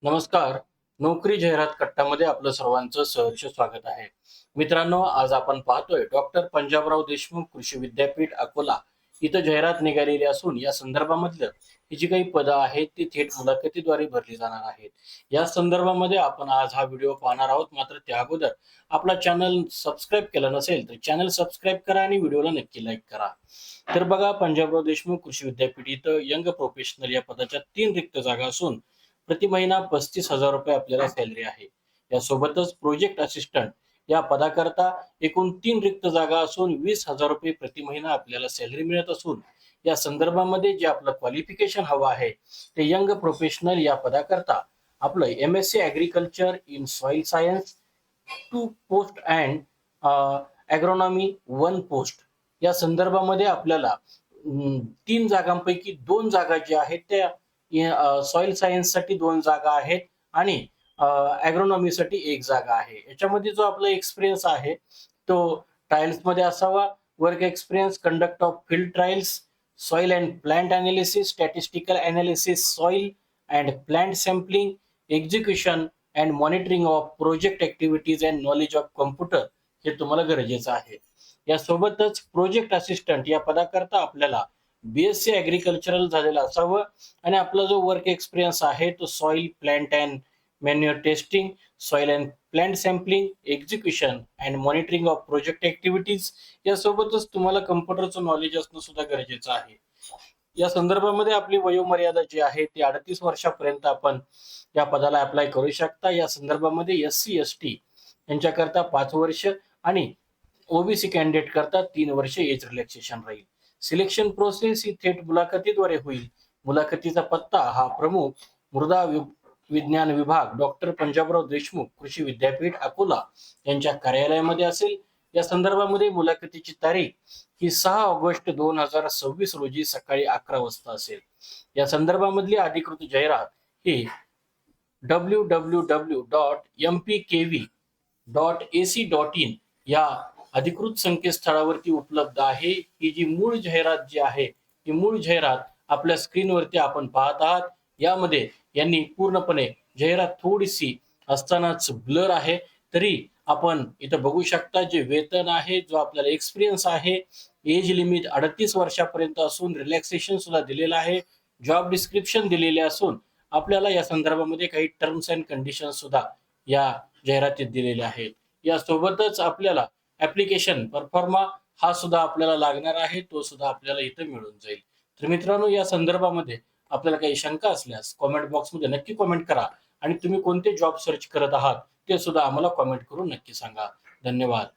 नमस्कार. नोकरी जाहिरात कट्टामध्ये आपलं सर्वांचं सहर्ष स्वागत आहे. मित्रांनो, आज आपण पाहतोय डॉक्टर पंजाबराव देशमुख कृषी विद्यापीठ अकोला इथं जाहिरात निघालेली असून या संदर्भामधलं ही जी काही पदं आहेत ती थेट मुलाखतीद्वारे भरली जाणार आहेत. या संदर्भामध्ये आपण आज हा व्हिडिओ पाहणार आहोत. मात्र त्या अगोदर आपला चॅनल सबस्क्राईब केला नसेल तर चॅनल सबस्क्राईब करा आणि व्हिडिओला नक्की लाईक करा. तर बघा, पंजाबराव देशमुख कृषी विद्यापीठ इथं यंग प्रोफेशनल या पदाच्या 3 रिक्त जागा असून प्रति महिना 35,000 रुपये आपल्याला सॅलरी आहे. यासोबतच प्रोजेक्ट असिस्टंट या पदाकरता एकूण 3 रिक्त जागा असून 20,000 रुपये प्रति महिना आपल्याला सॅलरी मिळत असून या संदर्भामध्ये जे आपलं क्वालिफिकेशन हवं आहे ते यंग प्रोफेशनल या पदाकरता आपलं MSc agriculture in soil science 2 post and agronomy 1 post या संदर्भामध्ये आपल्याला 3 जागांपैकी 2 जागा ज्या आहेत त्या सॉइल सायन्स साठी 2 जागा आहेत आणि ॲग्रोनॉमीसाठी 1 जागा आहे. याच्यामध्ये जो आपला एक्सपिरियन्स आहे तो ट्रायल्स मध्ये असावा. Work experience, conduct of field trials, soil and plant analysis, statistical analysis, soil and plant sampling, execution and monitoring of project activities and knowledge of computer हे तुम्हाला गरजेचं आहे. यासोबतच प्रोजेक्ट असिस्टंट या पदाकरता आपल्याला BSc ॲग्रिकल्चरल झालेला असावं आणि आपला जो वर्क एक्सपिरियन्स आहे तो soil plant and manure testing, soil and plant sampling, execution and monitoring of project activities यासोबतच तुम्हाला कम्प्युटरचं नॉलेज असणं सुद्धा गरजेचं आहे. या संदर्भामध्ये आपली वयोमर्यादा जी आहे ती 38 वर्षापर्यंत आपण या पदाला अप्लाय करू शकता. या संदर्भामध्ये SC ST यांच्याकरता 5 वर्ष आणि OBC कॅन्डिडेट करता 3 वर्ष एज रिलॅक्सेशन राहील. सिलेक्शन प्रोसेस ही थेट मुलाखतीद्वारे होईल. मुलाखतीचा पत्ता हा प्रमुख मृदा विज्ञान विभाग डॉक्टर पंजाबराव देशमुख कृषी विद्यापीठ अकोला यांच्या कार्यालयामध्ये असेल. या संदर्भामध्ये मुलाखतीची तारीख ही 6 ऑगस्ट 2026 रोजी सकाळी 11 वाजता असेल. या संदर्भामधली अधिकृत जाहिरात ही www.mpkv.ac.in या अधिकृत संकेतस्थळावरती उपलब्ध आहे. ही जी मूळ जाहिरात जी आहे ती मूळ जाहिरात आपल्या स्क्रीनवरती आपण पाहत आहात. यामध्ये यांनी पूर्णपणे जाहिरात थोडीशी असतानाच ब्लर आहे, तरी आपण इथं बघू शकता जे वेतन आहे, जो आपल्याला एक्सपिरियन्स आहे, एज लिमिट 38 वर्षापर्यंत असून रिलॅक्सेशन सुद्धा दिलेलं आहे, जॉब डिस्क्रिप्शन दिलेले असून आपल्याला या संदर्भामध्ये काही टर्म्स अँड कंडिशन सुद्धा या जाहिरातीत दिलेले आहेत. यासोबतच आपल्याला ऍप्लिकेशन परफॉर्मा हा सुद्धा आपल्याला लागणार आहे, तो सुद्धा आपल्याला इथं मिळून जाईल. तर मित्रांनो, या संदर्भामध्ये आपल्याला काही शंका असल्यास कॉमेंट बॉक्समध्ये नक्की कॉमेंट करा आणि तुम्ही कोणते जॉब सर्च करत आहात ते सुद्धा आम्हाला कॉमेंट करून नक्की सांगा. धन्यवाद.